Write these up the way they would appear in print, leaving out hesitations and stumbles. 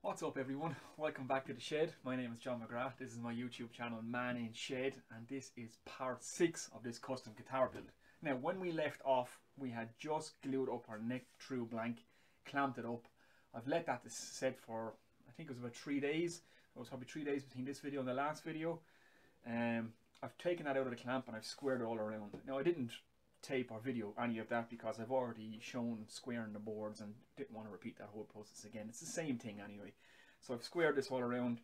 What's up everyone? Welcome back to the shed. My name is John McGrath. This is my YouTube channel Man in Shed, and this is part 6 of this custom guitar build. Now when we left off we had just glued up our neck through blank, clamped it up. I've let that set for I think it was about 3 days. It was probably 3 days between this video and the last video. I've taken that out of the clamp and I've squared it all around. Now I didn't tape or video any of that because I've already shown squaring the boards and didn't want to repeat that whole process again. It's the same thing anyway. So I've squared this all around.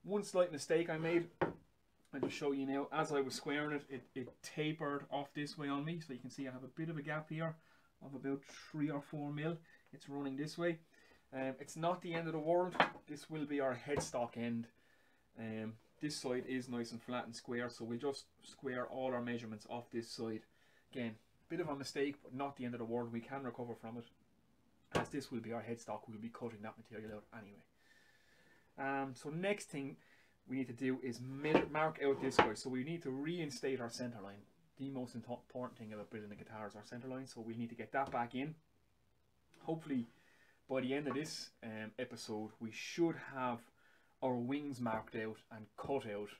One slight mistake I made, I'll just show you now. As I was squaring it tapered off this way on me. So you can see I have a bit of a gap here of about 3 or 4 mil. It's running this way. It's not the end of the world. This will be our headstock end. This side is nice and flat and square, so we'll just square all our measurements off this side. Again, bit of a mistake, but not the end of the world. We can recover from it. As this will be our headstock, we'll be cutting that material out anyway. So next thing we need to do is mark out this guy. So we need to reinstate our center line. The most important thing about building a guitar is our center line. So we need to get that back in. Hopefully by the end of this episode we should have our wings marked out and cut out.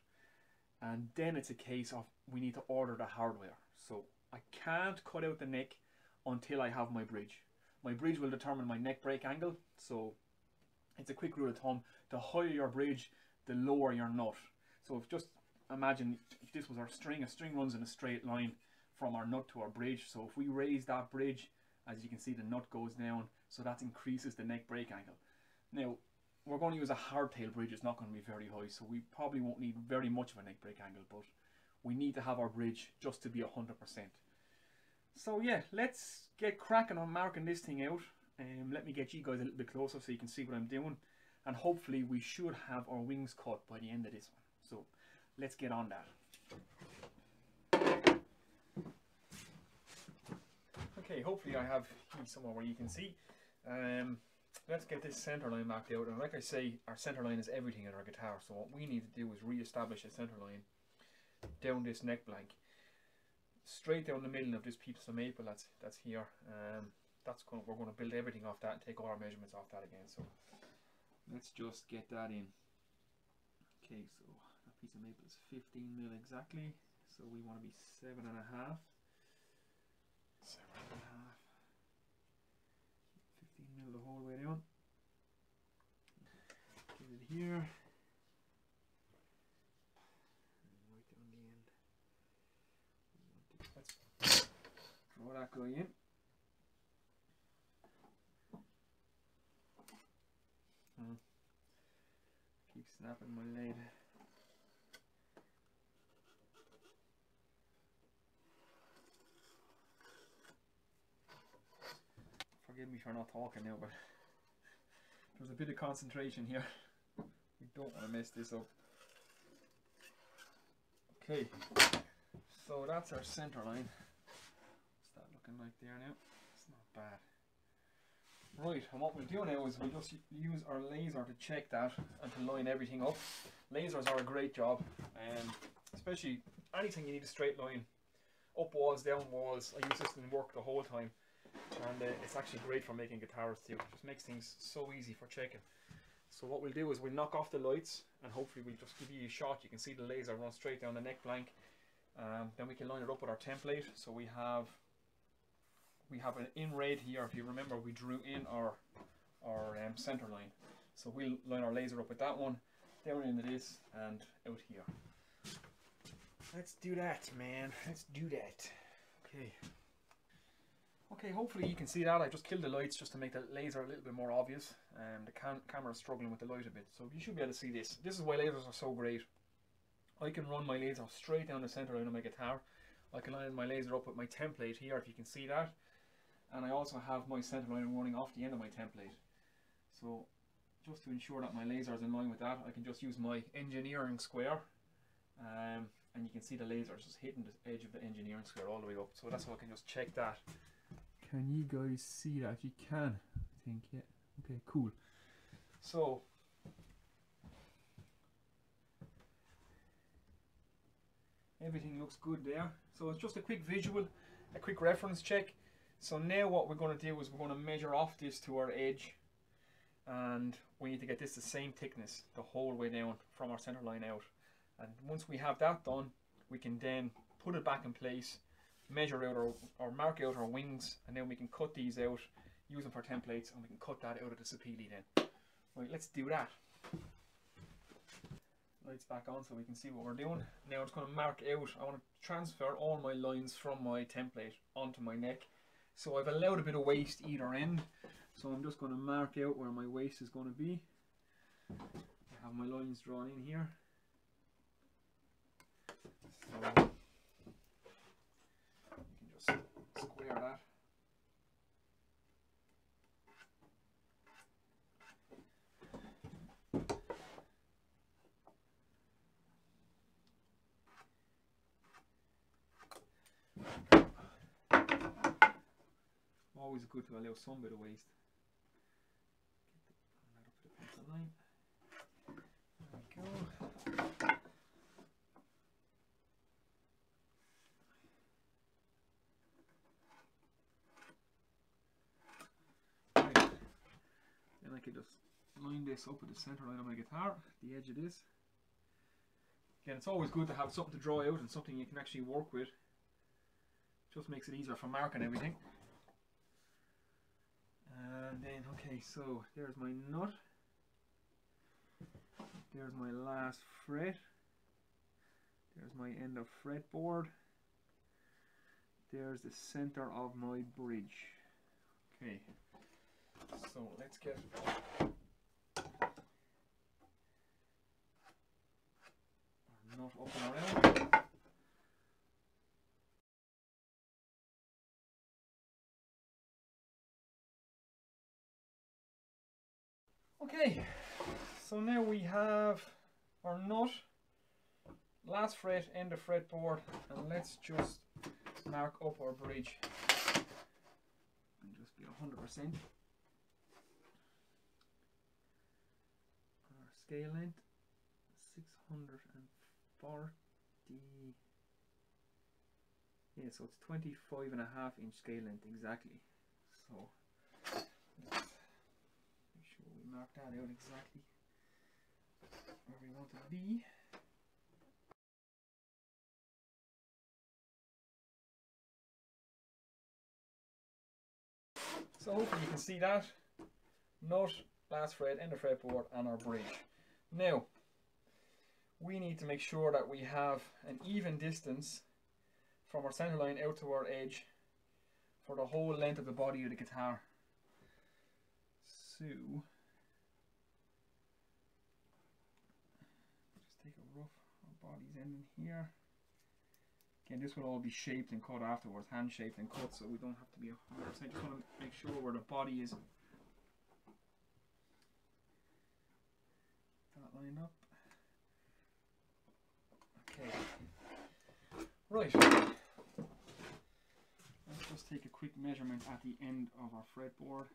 And then it's a case of we need to order the hardware. So I can't cut out the neck until I have my bridge. My bridge will determine my neck break angle. So it's a quick rule of thumb: the higher your bridge, the lower your nut. So if just imagine if this was our string, a string runs in a straight line from our nut to our bridge. So if we raise that bridge, as you can see, the nut goes down, so that increases the neck break angle. Now we're going to use a hardtail bridge. It's not going to be very high, so we probably won't need very much of a neck break angle, but we need to have our bridge just to be 100%. So yeah, let's get cracking on marking this thing out. Let me get you guys a little bit closer so you can see what I'm doing, and hopefully we should have our wings cut by the end of this one. So let's get on that. Okay, hopefully I have somewhere where you can see. Let's get this center line marked out, and like I say, our center line is everything in our guitar. So what we need to do is re-establish a center line down this neck blank, straight down the middle of this piece of maple that's here. We're going to build everything off that and take all our measurements off that again. So let's just get that in. Okay, so that piece of maple is 15 mil exactly. So we want to be 7.5. 7.5. 15 mil the whole way down. Get it here. Right down the end. Let's draw that guy in. Keep snapping my lathe. Forgive me for not talking now, but there's a bit of concentration here. We don't want to mess this up. Okay, so that's our center line. What's that looking like there now? It's not bad. Right, and what we'll do now is we'll just use our laser to check that and to line everything up. Lasers are a great job, especially anything you need a straight line. Up walls, down walls. I use this in work the whole time. And it's actually great for making guitars too. It just makes things so easy for checking. So what we'll do is we'll knock off the lights, and hopefully we'll just give you a shot. You can see the laser run straight down the neck blank. Then we can line it up with our template. So we have an in red here. If you remember, we drew in our center line. So we'll line our laser up with that one, down into this and out here. Let's do that, man. Let's do that. Okay. Okay, hopefully you can see that. I just killed the lights just to make the laser a little bit more obvious. The camera is struggling with the light a bit, so you should be able to see this. This is why lasers are so great. I can run my laser straight down the center line of my guitar. I can line my laser up with my template here, if you can see that. And I also have my center line running off the end of my template. So just to ensure that my laser is in line with that, I can just use my engineering square. And you can see the laser is just hitting the edge of the engineering square all the way up. So that's how I can just check that. Can you guys see that? You can, I think, yeah. Okay, cool. So everything looks good there. So it's just a quick visual, a quick reference check. So now what we're going to do is we're going to measure off this to our edge. and we need to get this the same thickness the whole way down from our center line out. And once we have that done, we can then put it back in place, measure out or mark out our wings, and then we can cut these out, use them for templates, and we can cut that out of the sapele then. Right, let's do that. Lights back on so we can see what we're doing. Now I'm just going to mark out, I want to transfer all my lines from my template onto my neck. So I've allowed a bit of waste either end. So I'm just going to mark out where my waist is going to be. I have my lines drawn in here. So you can just square that. Always good to allow some bit of waste. Get that up to the pencil line. There we go. Right. Then I can just line this up at the center line of my guitar, the edge of this. Again, it's always good to have something to draw out and something you can actually work with. Just makes it easier for marking everything. And then, okay, so there's my nut. There's my last fret. There's my end of fretboard. There's the center of my bridge. Okay, so let's get our nut up and around. Okay, so now we have our nut, last fret, end of fretboard, and let's just mark up our bridge and just be 100%. Our scale length 640. Yeah, so it's 25.5-inch scale length exactly. So let's make sure we mark that out exactly where we want to be. So hopefully you can see that. Nut, last fret, end of fretboard, and our bridge. Now, we need to make sure that we have an even distance from our center line out to our edge for the whole length of the body of the guitar. So, just take a rough, our body's ending here. Again, this will all be shaped and cut afterwards, hand shaped and cut, so we don't have to be 100%. Just want to make sure where the body is. That line up. Okay. Right. Let's just take a quick measurement at the end of our fretboard.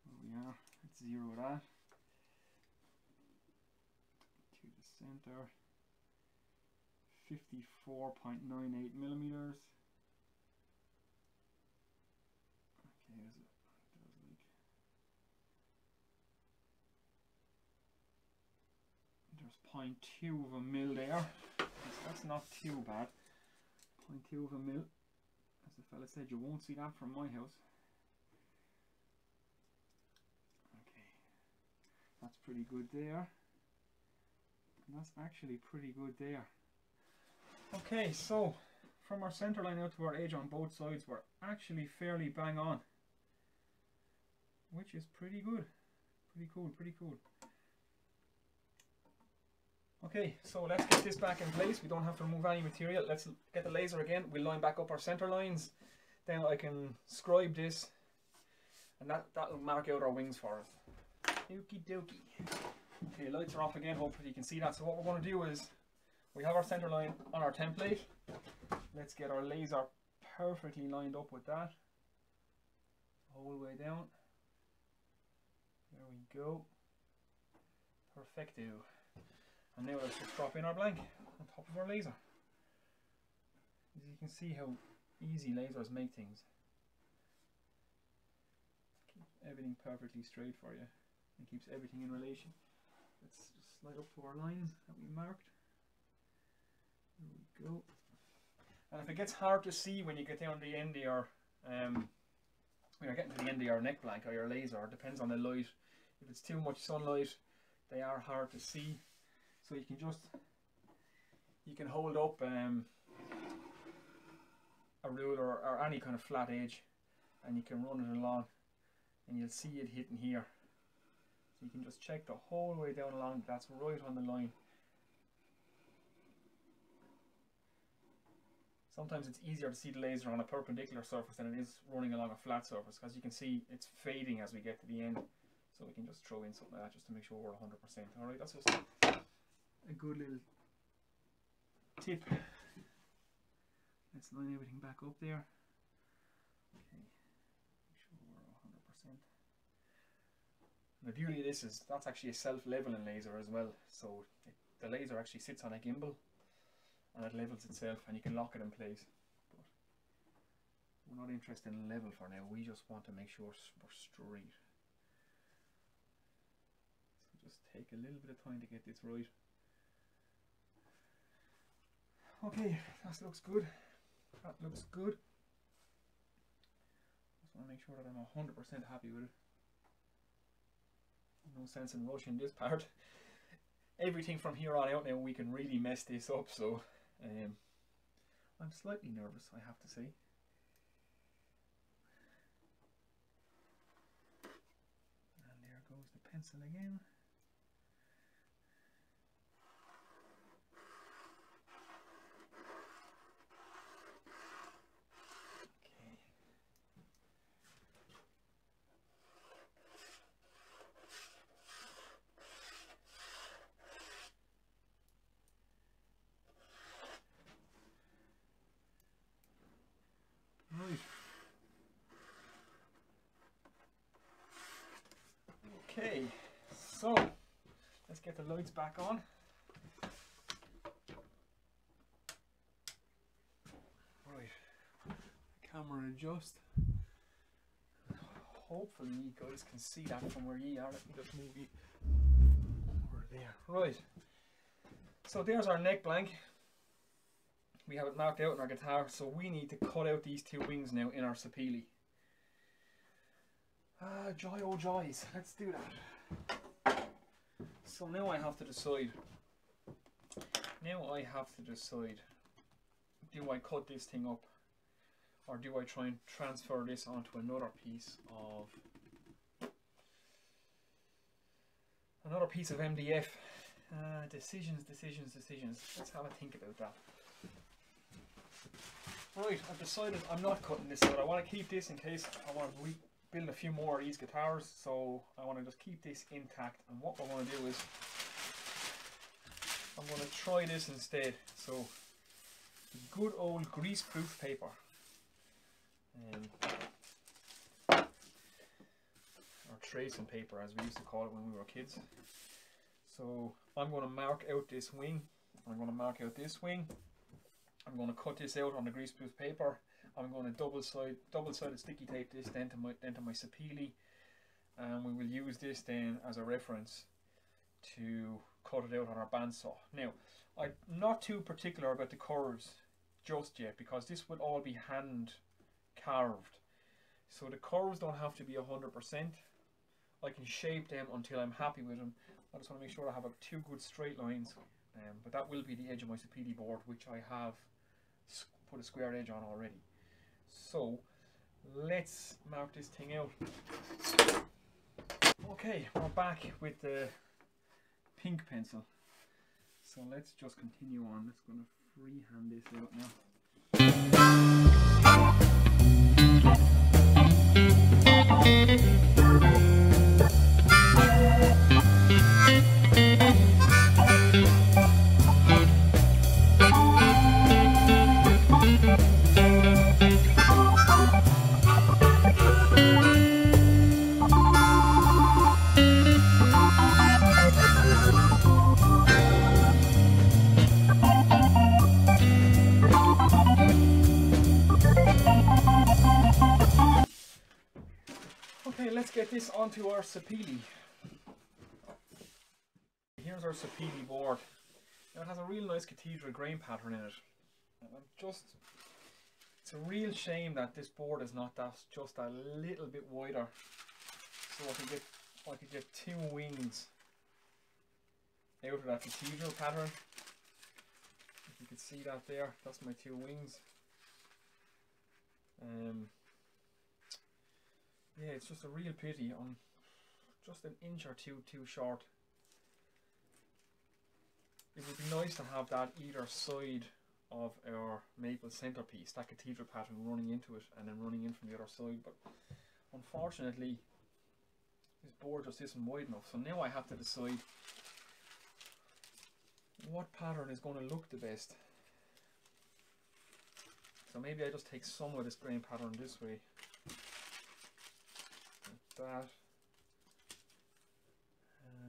There we are. Let's zero that to the center. 54.98 millimeters. Okay, there's 0.2 of a mil there. That's not too bad. 0.2 of a mil. As the fella said, you won't see that from my house. Okay, that's pretty good there. And that's actually pretty good there. Okay, so from our center line out to our edge on both sides, we're actually fairly bang on, which is pretty good. Pretty cool, pretty cool. Okay, so let's get this back in place. We don't have to remove any material. Let's get the laser again. We'll line back up our center lines. Then I can scribe this, and that'll mark out our wings for us. Okie dokie. Okay, lights are off again. Hopefully you can see that. So what we're going to do is, we have our center line on our template. Let's get our laser perfectly lined up with that. The whole way down. There we go. Perfecto. And now let's just drop in our blank on top of our laser. As you can see how easy lasers make things. everything perfectly straight for you and keeps everything in relation. Let's just slide up to our lines that we marked. There we go. And if it gets hard to see when you get down to the end of your when you're getting to the end of your neck blank or your laser, it depends on the light. If it's too much sunlight, they are hard to see. So you can hold up a ruler or any kind of flat edge, and you can run it along, and you'll see it hitting here. So you can just check the whole way down along. That's right on the line. Sometimes it's easier to see the laser on a perpendicular surface than it is running along a flat surface, because you can see it's fading as we get to the end. So we can just throw in something like that just to make sure we're 100%. Alright, that's just a good little tip. Let's line everything back up there. Okay, make sure we're 100%. And the beauty of this is that's actually a self-leveling laser as well. So the laser actually sits on a gimbal and it levels itself, and you can lock it in place. But we're not interested in level for now. We just want to make sure we're straight. So just take a little bit of time to get this right. Okay, that looks good. That looks good. Just want to make sure that I'm 100% happy with it. No sense in rushing this part. Everything from here on out now, we can really mess this up, so I'm slightly nervous, I have to say. And there goes the pencil again. Okay, so let's get the lights back on. Right, camera adjust. Hopefully you guys can see that from where you are. Let me just move you over there. Right, so there's our neck blank. We have it marked out in our guitar, so we need to cut out these two wings now in our sapele. Joy oh joys, let's do that. So now I have to decide. Do I cut this thing up, or do I try and transfer this onto another piece of MDF? Decisions. Let's have a think about that. Right, I've decided I'm not cutting this out. I want to keep this in case I want to build a few more of these guitars, so I want to just keep this intact. And what I want to do is I'm going to try this instead. So good old greaseproof paper, or tracing paper as we used to call it when we were kids. So I'm going to mark out this wing, I'm going to mark out this wing, I'm going to cut this out on the greaseproof paper. I'm going to double-sided sticky tape this then to my sapele, and we will use this then as a reference to cut it out on our bandsaw. Now, I'm not too particular about the curves just yet, because this will all be hand carved, so the curves don't have to be 100%. I can shape them until I'm happy with them. I just want to make sure I have two good straight lines, but that will be the edge of my sapele board, which I have put a square edge on already. So let's mark this thing out. Okay, we're back with the pink pencil. So let's just continue on. Let's going to freehand this out now. onto our Sapele. Here's our Sapele board. Now it has a real nice cathedral grain pattern in it. It's a real shame that this board is not just a little bit wider, so I could get two wings out of that cathedral pattern. If you could see that there, that's my two wings. Yeah, it's just a real pity. I'm just an inch or two too short. It would be nice to have that either side of our maple centerpiece, that cathedral pattern running into it and then running in from the other side, but unfortunately this board just isn't wide enough. So now I have to decide what pattern is going to look the best. So maybe I just take some of this grain pattern this way, like that,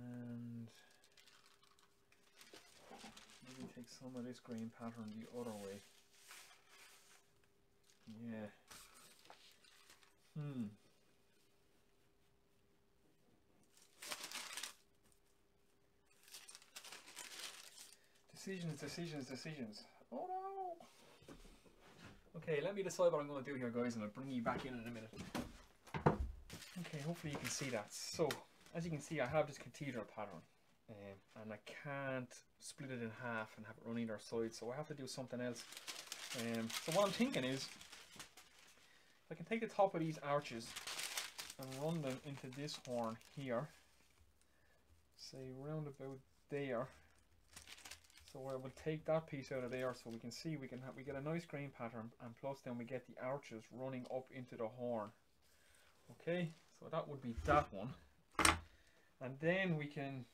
and maybe take some of this grain pattern the other way. Yeah. Decisions. Oh no! Okay, let me decide what I'm going to do here, guys, and I'll bring you back in a minute. Okay, hopefully you can see that. So, as you can see, I have this cathedral pattern, and I can't split it in half and have it run either side, so I have to do something else. So what I'm thinking is, I can take the top of these arches and run them into this horn here, say round about there. So I will take that piece out of there, so we can see we get a nice grain pattern, and plus then we get the arches running up into the horn. Okay, so that would be that one, and then we can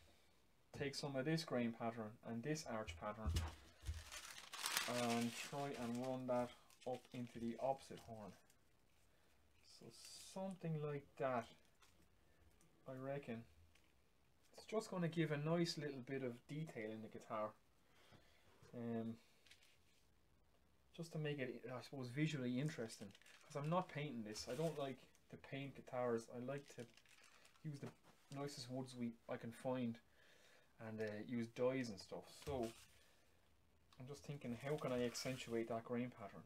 take some of this grain pattern and this arch pattern and try and run that up into the opposite horn. So something like that, I reckon. It's just going to give a nice little bit of detail in the guitar. Just to make it, I suppose, visually interesting, because I'm not painting this. I don't like to paint guitars. I like to use the nicest woods I can find, and use dyes and stuff. So I'm just thinking, how can I accentuate that grain pattern?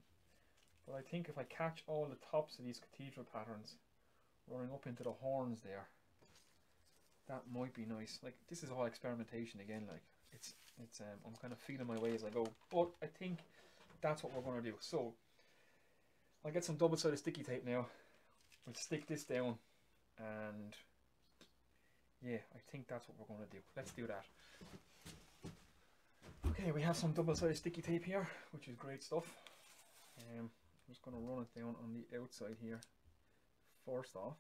But I think if I catch all the tops of these cathedral patterns running up into the horns there, that might be nice. Like, this is all experimentation again, like I'm kind of feeling my way as I go, but I think that's what we're going to do. So I'll get some double-sided sticky tape now. We'll stick this down, and yeah, I think that's what we're going to do. Let's do that. Okay, we have some double-sided sticky tape here, which is great stuff. I'm just going to run it down on the outside here first off.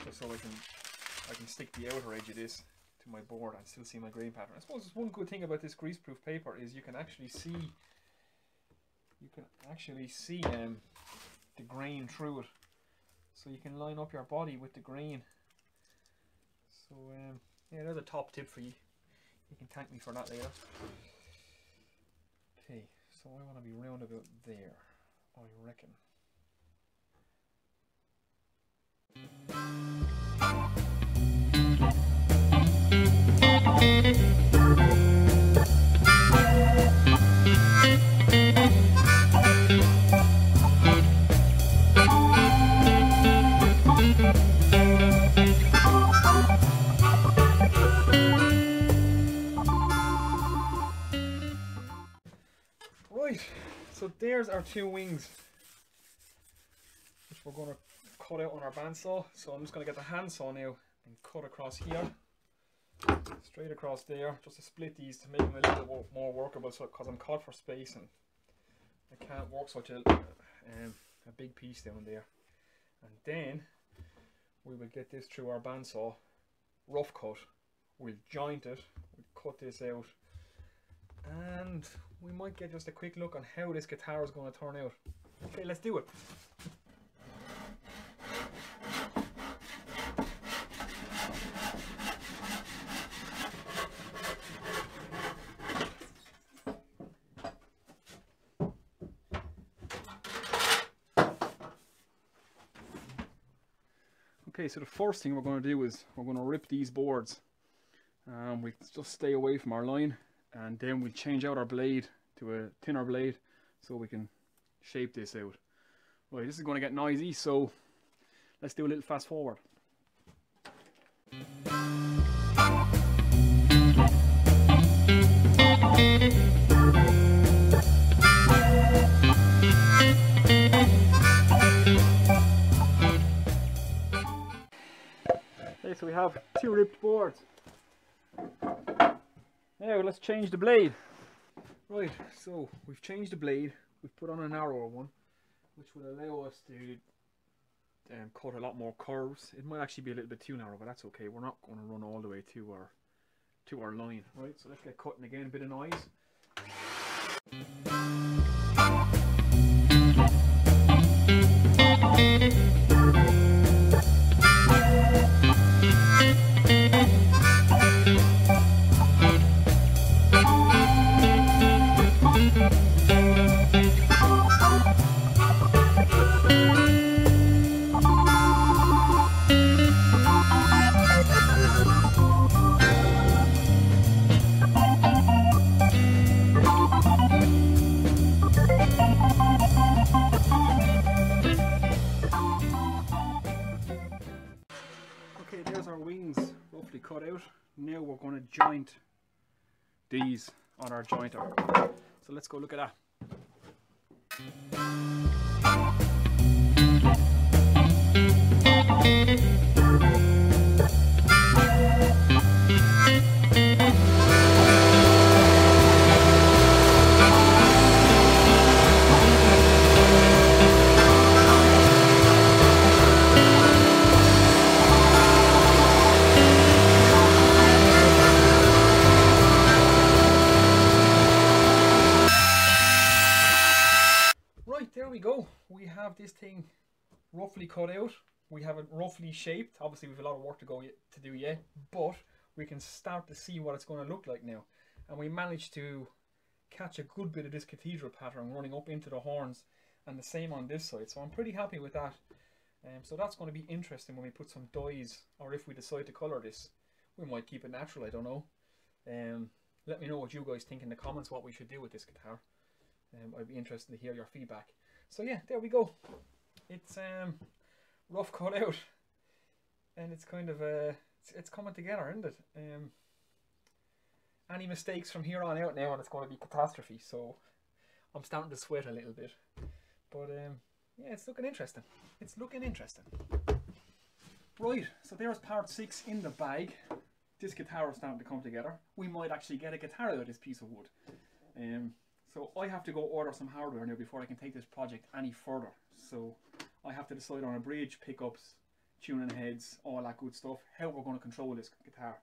Just so I can stick the outer edge of this to my board and still see my grain pattern. I suppose one good thing about this greaseproof paper is you can actually see the grain through it, so you can line up your body with the grain. So yeah, there's a top tip for you. You can thank me for that later. Okay, so I want to be round about there, I reckon. Right, so there's our two wings, which we're going to cut out on our bandsaw. So I'm just going to get the handsaw now and cut across here, straight across there, just to split these to make them a little bit more workable. So because I'm caught for space and I can't work such a big piece down there. And then we will get this through our bandsaw, rough cut. We'll joint it, we'll cut this out, and we might get just a quick look on how this guitar is going to turn out. Okay, let's do it. Okay, so the first thing we're going to do is we're going to rip these boards. We just stay away from our line, and then we'll change out our blade to a thinner blade so we can shape this out. Right, this is going to get noisy, so let's do a little fast forward. Okay, so we have 2 ripped boards. Now let's change the blade. Right, so we've changed the blade. We've put on a narrower one, which will allow us to cut a lot more curves. It might actually be a little bit too narrow, but that's okay. We're not going to run all the way to our line. Right, so let's get cutting again. A bit of noise. Okay, there's our wings roughly cut out. Now we're going to joint these on our jointer. So let's go look at that. There we go. We have this thing roughly cut out. We have it roughly shaped. Obviously we have a lot of work to do yet, but we can start to see what it's going to look like now. And we managed to catch a good bit of this cathedral pattern running up into the horns, and the same on this side. So I'm pretty happy with that. So that's going to be interesting when we put some dyes, or if we decide to colour this. We might keep it natural, I don't know. Let me know what you guys think in the comments, what we should do with this guitar. I'd be interested to hear your feedback. So yeah, there we go. It's rough cut out, and it's kind of it's coming together, isn't it? Any mistakes from here on out now, and it's going to be catastrophe. So I'm starting to sweat a little bit, but yeah, it's looking interesting. It's looking interesting. Right, so there's part 6 in the bag. This guitar is starting to come together. We might actually get a guitar out of this piece of wood. So I have to go order some hardware now before I can take this project any further. So I have to decide on a bridge, pickups, tuning heads, all that good stuff, how we're going to control this guitar.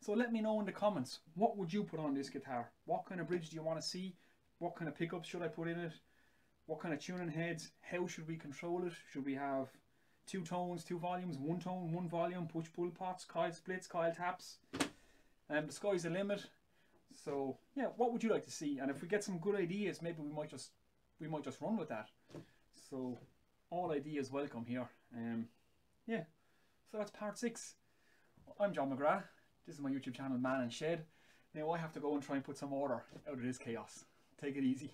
So let me know in the comments, what would you put on this guitar? What kind of bridge do you want to see? What kind of pickups should I put in it? What kind of tuning heads? How should we control it? Should we have 2 tones, 2 volumes, 1 tone, 1 volume, push-pull pots, coil splits, coil taps? The sky's the limit. So yeah, what would you like to see? And if we get some good ideas, maybe we might just run with that. So all ideas welcome here. Yeah, so that's part 6. I'm John McGrath. This is my YouTube channel, Man and Shed. Now I have to go and try and put some order out of this chaos. Take it easy.